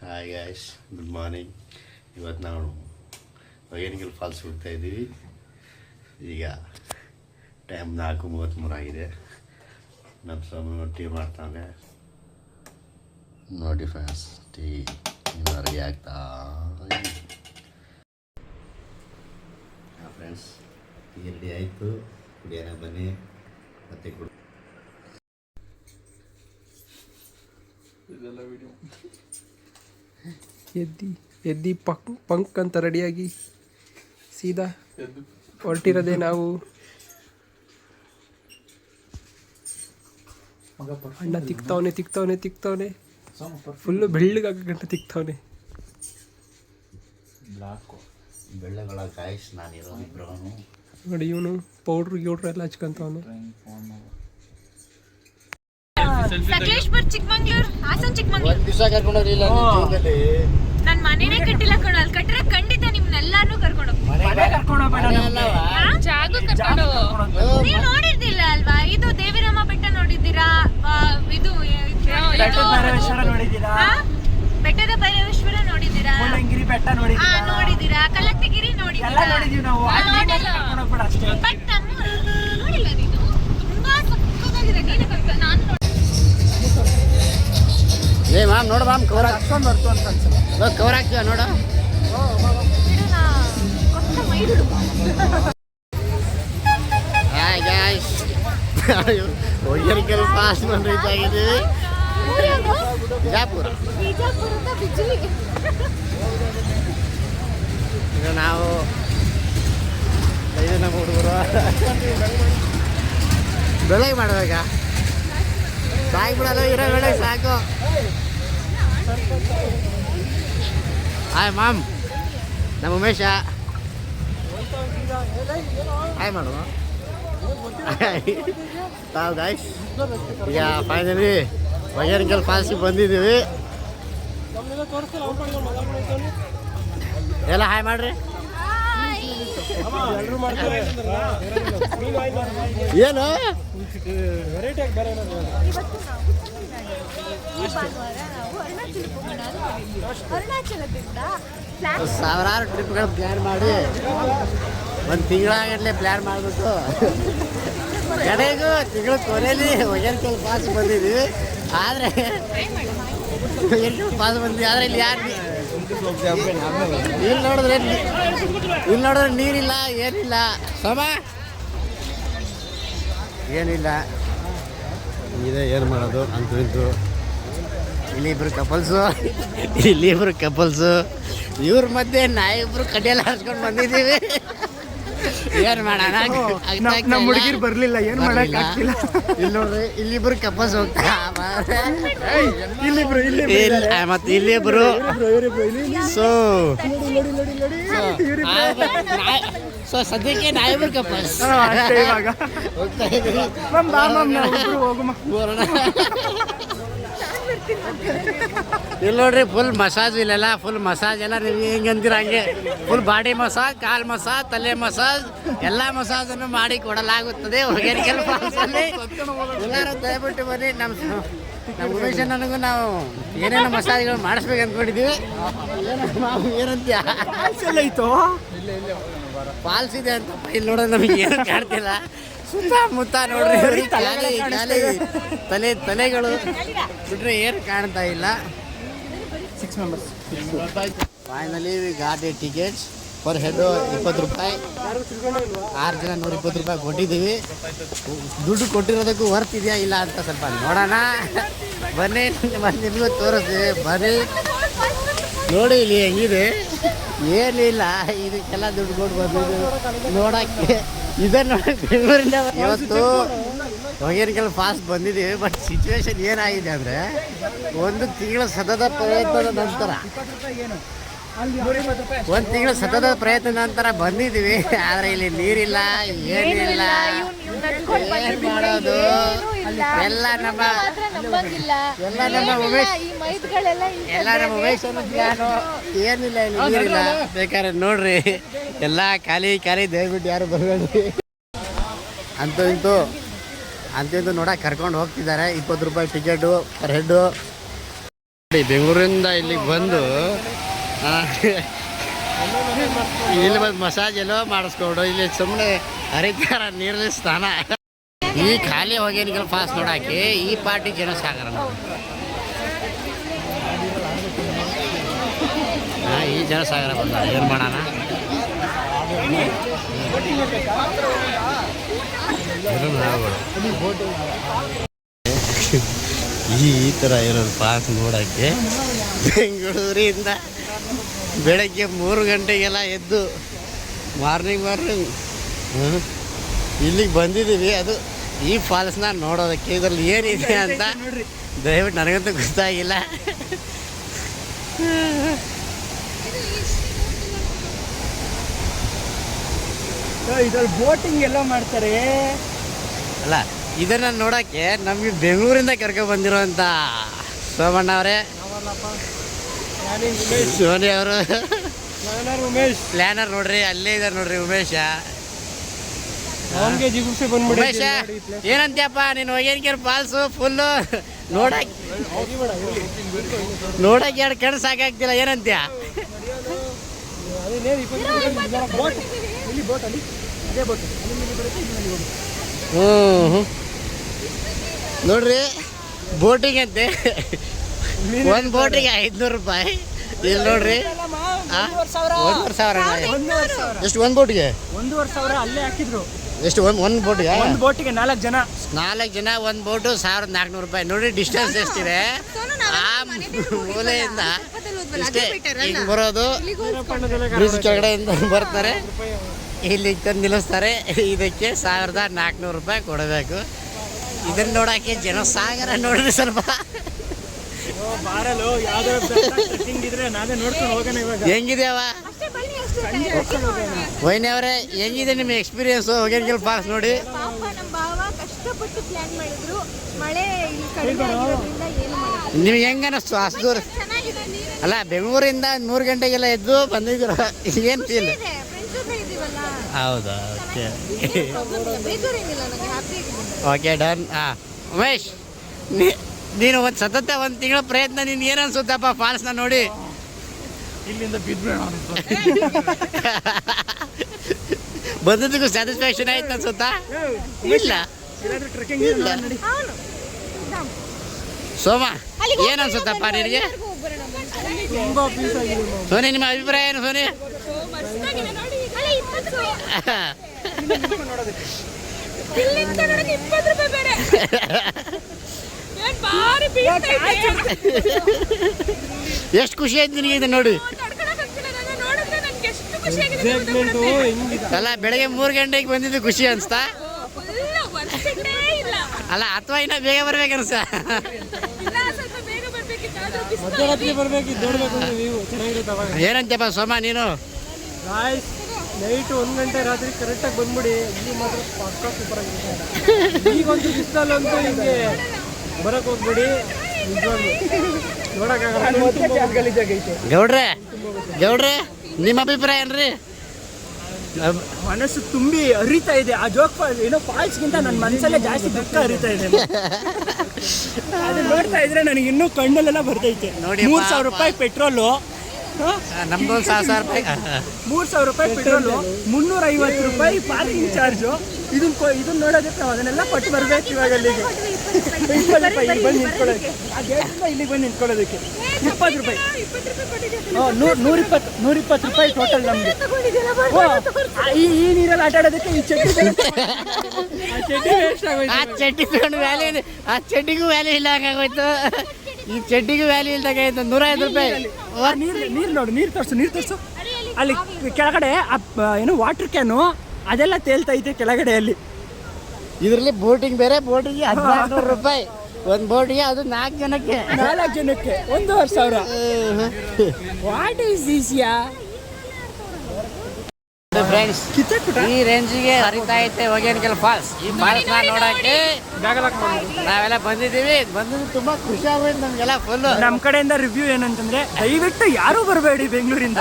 Hi guys, good morning. ಇವತ್ತು ನಾವು Hogenakkal falls ಹೋಗ್ತಾ ಇದ್ದೀವಿ. ಈಗ ಟೈಮ್ 4:33 ಆಗಿದೆ. ನಮ್ಮ ಸ್ವಾಮಿ ಟೀ ಮಾಡ್ತಾನೆ ನೋಡಿ ಫ್ರೆಂಡ್ಸ್. ಟೀ ಇನ್ನವರೆಗೆ ಆಗ್ತಾ ಫ್ರೆಂಡ್ಸ್. ಟೀ ರೆಡಿ ಆಯಿತು, ಕುಡಿಯೋಣ ಬನ್ನಿ. ಮತ್ತೆ ಇದೆಲ್ಲ ವಿಡಿಯೋ ಎದ್ದಿ ಪಂಕ್ ಅಂತ ರೆಡಿಯಾಗಿ ಸೀದಾ ಹೊರಟಿರೋದೆ ನಾವು. ಅಣ್ಣ ತಿಕ್ತವನೆ ಫುಲ್ಲು ಬೆಳ್ಳಗಾಗ ಗಂಟ ತಿಕ್ತವನೆ. ಬೆಳ್ಳಗಳ ಗಾಯ್ಸ್, ನಾನಿರೋ ಇಬ್ಬರು ನೋಡಿ. ಇವನು ಪೌಡ್ರು ಎಲ್ಲ ಹಚ್ಕೊಂತವನೆ. ಸಕಲೇಶ್ಪುರ್, ಚಿಕ್ಕಮಂಗ್ಳೂರ್, ಹಾಸನ್, ಚಿಕ್ಕಮಂಗ್ಳೂರ್ ದಿವಸ ಕರ್ಕೊಂಡೋಗ್ಲಿಲ್ಲ. ನನ್ ಮನೇನೆ ಕಟ್ಟಿಲ್ಲ ಕಣ. ಅಲ್ಲಿ ಕಟ್ಟರೆ ಖಂಡಿತ ನಿಮ್ನೆಲ್ಲಾನು ಕರ್ಕೊಂಡು ನೀವು ನೋಡಿರ್ದಿಲ್ಲ ಅಲ್ವಾ? ಇದು ದೇವಿರಾಮ ಬೆಟ್ಟ ನೋಡಿದ್ದೀರಾ? ಇದು ಬೆಟ್ಟದ ಭೈರವೇಶ್ವರ ನೋಡಿದ್ದೀರಾ? ನೋಡಿದ್ದೀರಾ? ಕಲ್ಲತ್ತಿಗಿರಿ ನೋಡಿದ್ದೀರಾ? ಬಟ್ ನೋಡಿಲ್ಲ ನೀನು. ತುಂಬಾ ಸಕ್ಕತ್ತಾಗಿದೆ. ನೀನು ನಾನು ಏ ಮ್ಯಾಮ್ ನೋಡು ಮ್ಯಾಮ್, ಕವರ್ ಹಾಕ್ಕೊಂಡು ಬರ್ತು ಅಂತ ಅನ್ಸಲ್ಲ. ಕವರ್ ಹಾಕ್ತೀವ ನೋಡು. Hi guys, Hogenakkal falls reach ಆಗಿದ್ದೀವಿ. ಬಿಜಾಪುರ. ಈಗ ನಾವು ನಮ್ಮ ಹುಡುಗರು ಬೆಳಗ್ಗೆ ಮಾಡ್ಬೇಕಾ? ಸಾಕು ಬಿಡಲ್ಲ, ಇರೋ ಬೆಳಗ್ಗೆ ಸಾಕು. ಹಾಯ್ ಮಾಮ್, ನಮ್ಮ ಉಮೇಶ. ಹಾಯ್ ಮಾಡುವ. ತಾವು ಗಾಯ್ಸ್ ಈಗ ಫೈನಲಿ ಹೊಗೇನಕಲ್ ಫಾಲ್ಸಿಗೆ ಬಂದಿದ್ದೀವಿ. ಎಲ್ಲ ಹಾಯ್ ಮಾಡ್ರಿ. ಏನು ಸಾವಿರಾರು ಟ್ರಿಪ್ಗಳು ಪ್ಲ್ಯಾನ್ ಮಾಡಿ ಒಂದು ತಿಂಗಳಾಗಟ್ಟಲೆ ಪ್ಲ್ಯಾನ್ ಮಾಡಿಬಿಟ್ಟು ಕಡೆಗೂ ತಿಂಗಳ ಕೊನೆಯಲ್ಲಿ ಹೊಗೇನಕಲ್ ಫಾಲ್ಸ್ ಬಂದಿದ್ದೀವಿ. ಆದರೆ ಹೊಗೇನಕಲ್ ಫಾಲ್ಸ್ ಬಂದಿದ್ದೀವಿ, ಆದರೆ ಇಲ್ಲಿ ಯಾರು ಇಲ್ಲಿ ನೋಡಿದ್ರೆ ನೀರಿಲ್ಲ, ಏನಿಲ್ಲ. ಸಮ ಏನಿಲ್ಲ ಇದೆ. ಏನು ಮಾಡೋದು ಅಂತೂ ಇಂತು. ಇಲ್ಲಿಬ್ರು ಕಪಲ್ಸು ಇವ್ರ ಮಧ್ಯೆ ನಾವಿಬ್ರು ಕಡ್ಡಿಯೆಲ್ಲ ಹಾರಿಸ್ಕೊಂಡು ಬಂದಿದ್ದೀವಿ. ಏನು ಮಾಡೋಣ? ನಮ್ಮ ಹುಡುಗಿರು ಬರಲಿಲ್ಲ, ಏನು ಮಾಡೋಕ್ಕಾಗ್ತಿಲ್ಲ. ಇಲ್ಲಿ ನೋಡ್ರಿ, ಇಲ್ಲಿಬ್ರು ಕಪಲ್ಸ್ ಹೋಗ್ತಾ ಮತ್ತೆ ಇಲ್ಲಿಬ್ರು. ಸೊ ಸದ್ಯಕ್ಕೆ ನಾವಿಬ್ರು ಕಪಲ್ಸ್ ಹೋಗ್ತಾ ಇದ್ದೀವಿ. ಇಲ್ಲಿ ನೋಡ್ರಿ, ಫುಲ್ ಮಸಾಜ್. ಇಲ್ಲೆಲ್ಲ ಫುಲ್ ಮಸಾಜ್ ಎಲ್ಲ ನೀವು ಹೆಂಗೆ ಅಂತೀರ ಹಂಗೆ ಫುಲ್ ಬಾಡಿ ಮಸಾಜ್, ಕಾಲು ಮಸಾಜ್, ತಲೆ ಮಸಾಜ್, ಎಲ್ಲ ಮಸಾಜನ್ನು ಮಾಡಿ ಕೊಡಲಾಗುತ್ತದೆ ಹೊಗೇನಕಲ್ ಫಾಲ್ಸಲ್ಲಿ. ಎಲ್ಲರೂ ದಯವಿಟ್ಟು ಬನ್ನಿ. ನಮ್ಮ ಉಮೇಶ ನನಗೂ ನಾವು ಏನೇನೋ ಮಸಾಜ್ಗಳು ಮಾಡಿಸ್ಬೇಕು ಅಂದ್ಕೊಂಡಿದ್ದೀವಿ. ಏನಂತೀಯ? ಇತ್ತು ಫಾಲ್ಸ್ ಇದೆ ಅಂತ ಇಲ್ಲಿ ನೋಡೋದು ನಮಗೆ ಏನು ಕಾಣ್ತಿಲ್ಲ. ಸುತ್ತಮುತ್ತ ನೋಡ್ರಿ ತಲೆಗಳು ಬಿಟ್ರೆ ಏನು ಕಾಣ್ತಾ ಇಲ್ಲ. 6 members. Finally we got A tickets per head 20 ರೂಪಾಯಿ. 6 ಜನ 120 ರೂಪಾಯಿ ಕೊಟ್ಟಿದ್ದೀವಿ. ದುಡ್ಡು ಕೊಟ್ಟಿರೋದಕ್ಕೂ ವರ್ತ್ ಇದೆಯಾ ಇಲ್ಲ ಅಂತ ಸ್ವಲ್ಪ ನೋಡೋಣ ಬನ್ನಿ. ನಿಮಗೂ ತೋರಿಸ್ತೀವಿ ಬನ್ನಿ. ನೋಡಿ ಇಲ್ಲಿ ಹೆಂಗಿದೆ, ಏನಿಲ್ಲ. ಇದಕ್ಕೆಲ್ಲ ದುಡ್ಡು ಕೊಟ್ಟು ಬಂದಿದ್ದು ನೋಡೋಕ್ಕೆ. ಇದನ್ನು ನೋಡೋಕ್ಕೆ ಬೆಂಗಳೂರಿಂದ ಇವತ್ತು ಹೊಗೇನಕಲ್ ಫಾಲ್ಸ್ ಬಂದಿದ್ದೀವಿ. ಬಟ್ ಸಿಚುವೇಶನ್ ಏನಾಗಿದೆ ಅಂದರೆ, ಒಂದು ತಿಂಗಳ ಸತತ ಪ್ರಯತ್ನದ ನಂತರ ಬಂದಿದ್ದೀವಿ. ಆದರೆ ಇಲ್ಲಿ ನೀರಿಲ್ಲ, ಏನಿಲ್ಲ. ಏನು ಮಾಡೋದು? ಎಲ್ಲ ನಮ್ಮ ಉಮೇಶ್ ಪ್ಲಾನು. ಏನಿಲ್ಲ, ಇಲ್ಲಿ ನೀರಿಲ್ಲ. ಬೇಕಾದ್ರೆ ನೋಡ್ರಿ, ಎಲ್ಲ ಖಾಲಿ. ದಯವಿಟ್ಟು ಯಾರು ಬರಬೇಡಿ. ಅಂತೂ ನೋಡಕ್ಕೆ ಕರ್ಕೊಂಡು ಹೋಗ್ತಿದ್ದಾರೆ. 20 ರೂಪಾಯಿ ಟಿಕೆಟು ಪರ್ ಹೆಡ್ಡು. ಬೆಂಗಳೂರಿಂದ ಇಲ್ಲಿಗೆ ಬಂದು ಇಲ್ಲಿ ಬಂದು ಮಸಾಜ್ ಎಲ್ಲೋ ಮಾಡಿಸ್ಕೊಂಡು ಇಲ್ಲಿ ಸುಮ್ಮನೆ ಹರಿತಾರ ನೀರಲ್ಲಿ ಸ್ನಾನ. ಈ ಖಾಲಿ ಹೋಗೇನಿಗೆಲ್ಲ ಫಾಸ್ಟ್ ನೋಡಾಕಿ ಈ ಪಾರ್ಟಿ ಜನ ಸಾಗರ ಈ ಜನ ಸಾಗರ ಬಂದ ಏನು ಮಾಡೋಣ. ಈ ಥರ ಇರೋದು ಪಾಸ್ ನೋಡೋಕ್ಕೆ ಬೆಂಗಳೂರಿಂದ ಬೆಳಗ್ಗೆ 3 ಗಂಟೆಗೆಲ್ಲ ಎದ್ದು ಮಾರ್ನಿಂಗ್ ಇಲ್ಲಿಗೆ ಬಂದಿದ್ದೀವಿ. ಅದು ಈ ಫಾಲ್ಸ್ನ ನೋಡೋದಕ್ಕೆ. ಇದರಲ್ಲಿ ಏನಿದೆ ಅಂತ ದಯವಿಟ್ಟು ನನಗಂತೂ ಗೊತ್ತಾಗಿಲ್ಲ. ಇದ್ರಲ್ಲಿ ಬೋಟಿಂಗ್ ಎಲ್ಲ ಮಾಡ್ತಾರೆ. ಅಲ್ಲ ಇದನ್ನು ನೋಡೋಕ್ಕೆ ನಮಗೆ ಬೆಂಗಳೂರಿಂದ ಕರ್ಕೊಂಡು ಬಂದಿರೋಂಥ ಸೋಮಣ್ಣ ಅವರೇ, ಸೋನಿ ಅವರು ಉಮೇಶ್ ಪ್ಲ್ಯಾನರ್ ನೋಡ್ರಿ, ಅಲ್ಲೇ ಇದ್ದಾರೆ ನೋಡ್ರಿ ಉಮೇಶ. ಉಮೇಶ ಏನಂತ್ಯಪ್ಪ ನೀನು ಹೋಗೇನ್ಕೇರ್ ಫಾಲ್ಸು ಫುಲ್ಲು ನೋಡಕ್ಕೆ ಎರಡು ಕಣ್ಣು ಸಾಕಾಗ್ತಿಲ್ಲ, ಏನಂತ್ಯ? ನೋಡ್ರಿ ಬೋಟಿಂಗ್ ಅಂತೆ, ಒಂದು ಬೋಟಿಗೆ 500 ರೂಪಾಯಿ. ಇಲ್ಲಿ ನೋಡ್ರಿ 1,500. ಎಷ್ಟು ಒಂದು ಬೋಟಿಗೆ? 1,500 ಅಲ್ಲೇ ಹಾಕಿದ್ರು. ಎಷ್ಟು ಒಂದು ಬೋಟಿಗೆ? ಒಂದು ಬೋಟಿಗೆ 4 ಜನ. 4 ಜನ ಒಂದು ಬೋಟು 1,400 ರೂಪಾಯಿ. ನೋಡಿ ಡಿಸ್ಟೆನ್ಸ್ ಎಷ್ಟಿದೆ. ಆ ಮೂಲೆಯಿಂದ ಇಷ್ಟೇ ಹಿಂಗೆ ಬರೋದು, ಬ್ರಿಡ್ಜ್ ಕೆಳಗಡೆಯಿಂದ ಬರ್ತಾರೆ, ಇಲ್ಲಿಗೆ ತಂದು ನಿಲ್ಲಿಸ್ತಾರೆ. ಇದಕ್ಕೆ 1,400 ರೂಪಾಯಿ ಕೊಡಬೇಕು. ಇದನ್ನ ನೋಡೋಕ್ಕೆ ಜನ ಸಾಗರ ನೋಡ್ರಿ ಸ್ವಲ್ಪ. ಹೆಂಗಿದೆಯವ ವೈನಿ ಅವರೇ, ಹೆಂಗಿದೆ ನಿಮ್ಮ ಎಕ್ಸ್ಪೀರಿಯನ್ಸು ಹೋಗೇನ್ಕಲ್ ಫಾಲ್ಸ್ ನೋಡಿ? ನೀವು ಹೆಂಗ ಅನ್ನಿಸ್ತು ಅಷ್ಟು ದೂರ? ಅಲ್ಲ ಬೆಂಗಳೂರಿಂದ 3 ಗಂಟೆಗೆಲ್ಲ ಎದ್ದು ಬಂದಿದ್ರು, ಏನು ಫೀಲ್? ಹೌದಾ, ಓಕೆ ಓಕೆ ಡನ್. ಹಾಂ ಉಮೇಶ್, ನೀನು ಸತತ 1 ತಿಂಗಳ ಪ್ರಯತ್ನ, ನಿನ್ಗೆ ಏನು ಅನ್ಸುತ್ತಪ್ಪ ಫಾಲ್ಸ್ನ ನೋಡಿ? ಇಲ್ಲಿಂದ ಬಿದ್ಬೇಡ ಬಂದದಕ್ಕೂ ಸ್ಯಾಟಿಸ್ಫ್ಯಾಕ್ಷನ್ ಆಯ್ತು ಅನ್ಸುತ್ತಾ? ಇಲ್ಲ ಸೋಮ ಏನು ಅನ್ಸುತ್ತಪ್ಪ ನಿನಗೆ? ಸೋನಿ ನಿಮ್ಮ ಅಭಿಪ್ರಾಯ ಏನು ಸೋನಿ? ಎಷ್ಟು ಖುಷಿ ಆಯ್ತು ನಿನಗೆ ಇದು ನೋಡಿ? ಅಲ್ಲ ಬೆಳಗ್ಗೆ 3 ಗಂಟೆಗೆ ಬಂದಿದ್ದು ಖುಷಿ ಅನ್ಸ್ತಾ? ಅಲ್ಲ ಅಥವಾ ಇನ್ನ ಬೇಗ ಬರ್ಬೇಕು ಅನ್ಸ? ಏನಂತಪ್ಪ ಸೋಮ ನೀನು? ನೈಟ್ 1 ಗಂಟೆ ರಾತ್ರಿ ಕರೆಕ್ಟಾಗಿ ಬಂದ್ಬಿಡಿ. ಇಲ್ಲಿ ಮಾತ್ರ ಪಕ್ಕ ಸೂಪರ್ ಆಗಿರುತ್ತೆ. ಈಗೊಂದು ಬಿಸಿಲಲ್ಲಂತೂ ಹಿಂಗೆ ಬರಕ್ ಹೋಗ್ಬೇಡಿ, ಗೌಡ್ರೆ ನಿಮ್ಮ ಅಭಿಪ್ರಾಯ ಏನ್ರಿ? ಮನಸ್ಸು ತುಂಬಿ ಹರಿತಾ ಇದೆ. ಆ ಜೋಕ್ ಏನೋ ಫಾಲ್ಸ್ಗಿಂತ ನನ್ನ ಮನಸ್ಸಲ್ಲೇ ಜಾಸ್ತಿ ದುಃಖ ಹರಿತಾ ಇದೆ. ಅದು ನೋಡ್ತಾ ಇದ್ರೆ ನನಗೆ ಇನ್ನೂ ಕಣ್ಣಲ್ಲೆಲ್ಲ ಬರ್ತೈತೆ. 3,000 ರೂಪಾಯಿ ಪೆಟ್ರೋಲು, ನಮ್ದು 1,000 ರೂಪಾಯಿ. 3,000 ರೂಪಾಯಿ ಪೆಟ್ರೋಲು, 350 ರೂಪಾಯಿ ಪಾರ್ಕಿಂಗ್ ಚಾರ್ಜು. ಇದನ್ನ ನೋಡೋದಕ್ಕೆ ನಾವು ಅದನ್ನೆಲ್ಲ ಪಟ್ಟು ಬರ್ಬೇಕು. ಇವಾಗ ಅಲ್ಲಿಗೆ ಇಲ್ಲಿ ಬಂದು ನಿಂತ್ಕೊಳ್ಳೋದಕ್ಕೆ, ಆ ಗೇಟಿಂದ ಇಲ್ಲಿಗೆ ಬಂದು ನಿಂತ್ಕೊಳ್ಳೋದಕ್ಕೆ 20 ರೂಪಾಯಿ. 120 ರೂಪಾಯಿ ಟೋಟಲ್ ನಮಗೆ. ಈ ನೀರಲ್ಲಿ ಆಟ ಆಡೋದಕ್ಕೆ ಈ ಚಡ್ಡಿ ವೇಸ್ಟ್ ಆಗೋಯ್ತು. ಆ ಚಡ್ಡಿ ವ್ಯಾಲ್ಯೂ, ಆ ಚಡ್ಡಿಗೂ ವ್ಯಾಲ್ಯೂ ಇಲ್ಲ ಹಂಗಾಗೋಯ್ತು. ಈ ಚಡ್ಡಿಗೂ ವ್ಯಾಲ್ಯೂ ಇಲ್ದಾಗಾಯ್ತು. 150 ರೂಪಾಯಿ. ನೀರು ನೋಡು, ನೀರು ತೋರಿಸು. ಅಲ್ಲಿ ಕೆಳಗಡೆ ಏನು ವಾಟರ್ ಕ್ಯಾನು ಅದೆಲ್ಲ ತೇಲ್ತೈತೆ ಕೆಳಗಡೆ. ಅಲ್ಲಿ ಇದರಲ್ಲಿ ಬೋಟಿಂಗ್ ಬೇರೆ, ಬೋಟಿಗೆ 1,500 ರೂಪಾಯಿ ಒಂದು ಬೋಟಿಗೆ. ಅದು 4 ಜನಕ್ಕೆ 1,500. What is this yeah friends? ಈ ರೇಂಜಿಗೆ ಹರಿತಾ ಐತೆ ಹೊಗೇನಕಲ್ ಫಾಲ್ಸ್. ಈ ಫಾಲ್ಸ್ ನೋಡಕ್ಕೆ ನಾವೆಲ್ಲ ಬಂದಿದ್ದೀವಿ. ಬಂದಿದ್ದು ತುಂಬಾ ಖುಷಿ ಆಗೋಯ್ತು ನಮ್ಗೆಲ್ಲ ಫುಲ್. ನಮ್ಮ ಕಡೆಯಿಂದ ರಿವ್ಯೂ ಏನಂತಂದ್ರೆ, ದಯವಿಟ್ಟು ಯಾರೂ ಬರಬೇಡಿ ಬೆಂಗಳೂರಿಂದ.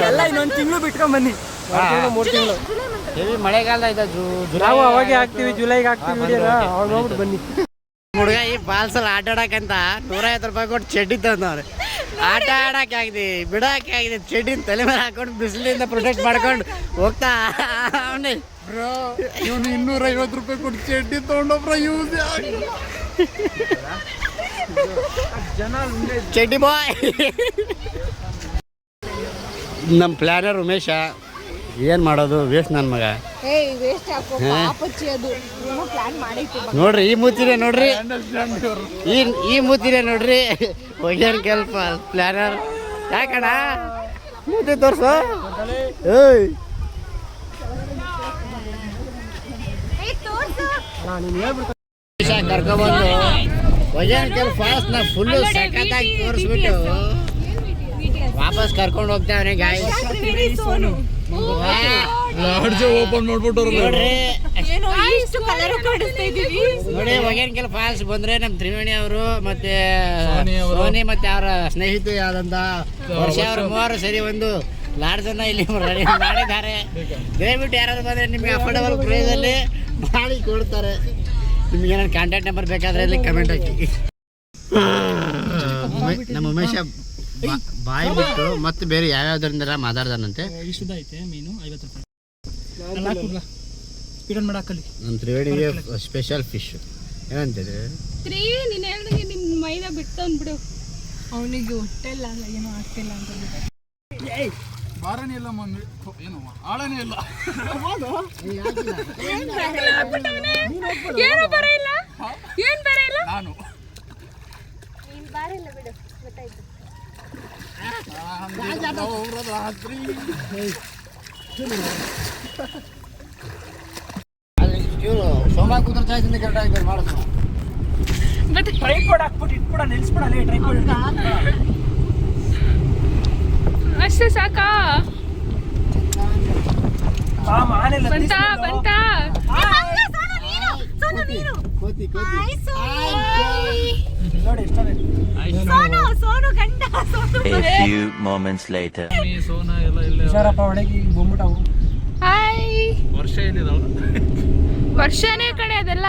ಎಲ್ಲ ಇನ್ನೊಂದು ತಿಂಗಳು ಬಿಟ್ಕೊಂಡ್ ಬನ್ನಿ. 3 ತಿಂಗಳು ಹೆವಿ ಮಳೆಗಾಲ ಇದೆ. ನಾವು ಅವಾಗೆ ಹಾಕ್ತಿವಿ, ಜುಲೈಗೆ ಹಾಕ್ತಿವಿ. ಅವಾಗ ಹೋಗ್ಬಿಟ್ಟು ಬನ್ನಿ. ಹುಡುಗ ಈ ಫಾಲ್ಸಲ್ಲಿ ಆಟ ಆಡಕ್ಕಂತ 150 ರೂಪಾಯಿ ಕೊಟ್ಟು ಚಡ್ಡಿ ತಂದವ್ರೆ. ಆಟ ಆಡಕ್ಕೆ ಆಗಿದೆ, ಬಿಡಕ್ಕೆ ಆಗಿದೆ, ಚಡ್ಡಿನ ತಲೆ ಮೇಲೆ ಹಾಕೊಂಡು ಬಿಸಿಲಿಂದ ಪ್ರೊಟೆಕ್ಟ್ ಮಾಡ್ಕೊಂಡು ಹೋಗ್ತಾ ಅವನೇ. ಬ್ರೋ ಇವನು 250 ರೂಪಾಯಿ ಕೊಟ್ಟು ಚಡ್ಡಿ ತೊಗೊಂಡೊಬ್ರ ಯೂಸ್ ಜನ ಚಡ್ಡಿ ಬಾಯ್. ನಮ್ಮ ಪ್ಲಾನರ್ ಉಮೇಶ ಏನು ಮಾಡೋದು ವೇಸ್ಟ್ ನನ್ನ ಮಗ. ನೋಡ್ರಿ ಈ ಮೂತಿನೇ ನೋಡ್ರಿ, ಈ ಮೂತಿನೇ ನೋಡ್ರಿ. ಹೋಗ್ಯಾನ ಕೆಲ್ಪ ಪ್ಲಾನರ್. ಯಾಕಣ್ಣ ಮೂತಿ ತೋರ್ಸು. ಏಯ್ ಕರ್ಕೊಬಂದು ಹೋಗ್ಯಾನ ಕೆಲ್ ಫಾಸ್ಟ್ ನಾ ಫುಲ್ಲು ಸಖತ್ತಾಗಿ ತೋರಿಸ್ಬಿಟ್ಟು ವಾಪಸ್ ಕರ್ಕೊಂಡು ಹೋಗ್ತಾವನೆ ಗಾಯ. ಓಪನ್ ಮಾಡ್ಬಿಟ್ಟು ನೋಡ್ರಿ ನೋಡಿ ಹೊಗೇನ್ ಕೆಲ ಫಾಲ್ಸ್ ಬಂದ್ರೆ ನಮ್ಮ ತ್ರಿವೇಣಿ ಅವರು ಮತ್ತೆ ಸೋನಿ ಮತ್ತೆ ಅವರ ಸ್ನೇಹಿತೆ ಆದಂತ ವರ್ಷ ಅವರು 3 ಸರಿ ಒಂದು ಲಾಡ್ಜ್ ಅನ್ನ ಇಲ್ಲಿ ರೆಡಿ ಮಾಡಿದ್ದಾರೆ. ದಯವಿಟ್ಟು ಯಾರಾದ್ರು ಬಂದ್ರೆ ನಿಮ್ಗೆ ಅಫೋರ್ಡಬಲ್ ಪ್ರೈಸ್ ಅಲ್ಲಿ ಮಾಡಿ ಕೊಡ್ತಾರೆ. ನಿಮ್ಗೆ ಏನಾದ್ರು ಕಾಂಟ್ಯಾಕ್ಟ್ ನಂಬರ್ ಬೇಕಾದ್ರೆ ಇಲ್ಲಿ ಕಮೆಂಟ್ ಹಾಕಿ. ನಮ್ಮ ಉಮೇಶ ಬಾಯಿ ಬಿಟ್ಟು ಮತ್ತೆ ಬೇರೆ ಯಾವ್ಯಾವ್ದ್ರಿಂದ ಮಾತಾಡ್ದಾನಂತೆ. ಇಷ್ಟದ ಐತೆ ಮೀನು 50 ರೂಪಾಯಿ ಸ್ಪೀಡನ್ ಮಾಡಾಕಲ್ಲಿ. ನಮ್ಮ ತ್ರಿವೇಣಿಗೆ ಸ್ಪೆಷಲ್ ಫಿಶ್ ಏನಂತಿದೆ ನೀನು ಹೇಳ್ದಂಗೆ ನಿನ್ನ ಮೈದ ಬಿಟ್ಟು ಅಂದ್ಬಿಡು. ಅವನಿಗೆ ಹೊಟ್ಟೆ ಇಲ್ಲ, ಏನೋ ಆಗ್ತಿಲ್ಲ ಅಂತ. ಬಾರನೇ ಇಲ್ಲ ಮಮ್ಮಿ, ಏನು ಆಳನೇ ಇಲ್ಲ. ಏನು ಬರಲ್ಲ, ಏನು ಬರಲ್ಲ. ನಾನು ಬಾರಿಲ್ಲ ಬಿಡು, ಗೊತ್ತಾಯ್ತು. ಇವರು ಸೋಮಾ ಕುದುರೆ ಚಾಯ್ಸಿಂದ ಕರೆಕ್ಟಾಗಿ ಮಾಡೋದು. ಮತ್ತೆ ಟ್ರೈಪಾಡ್ ಹಾಕ್ಬಿಟ್ಟು ಇಟ್ಬಿಡ, ನಿಲ್ಸ್ಬಿಡ ಅಲ್ಲೇ ಟ್ರೈಪಾಡ್. ಅಷ್ಟೇ ಸಾಕಾ? ಬಂತ ಬಂತ. ಕೋತಿ ನೋಡಿ ಎಷ್ಟಾನೆ. ಸೋನು ಗಂಡ. A few moments later. ಹುಷಾರಪ್ಪ ಒಳಗೆ ಬಂದ್ಬಿಟ್ಟವು. ಹಾಯ್. ವರ್ಷ ಏನಿದಾವ ವರ್ಷನೇ ಕಡೆ ಅದೆಲ್ಲ.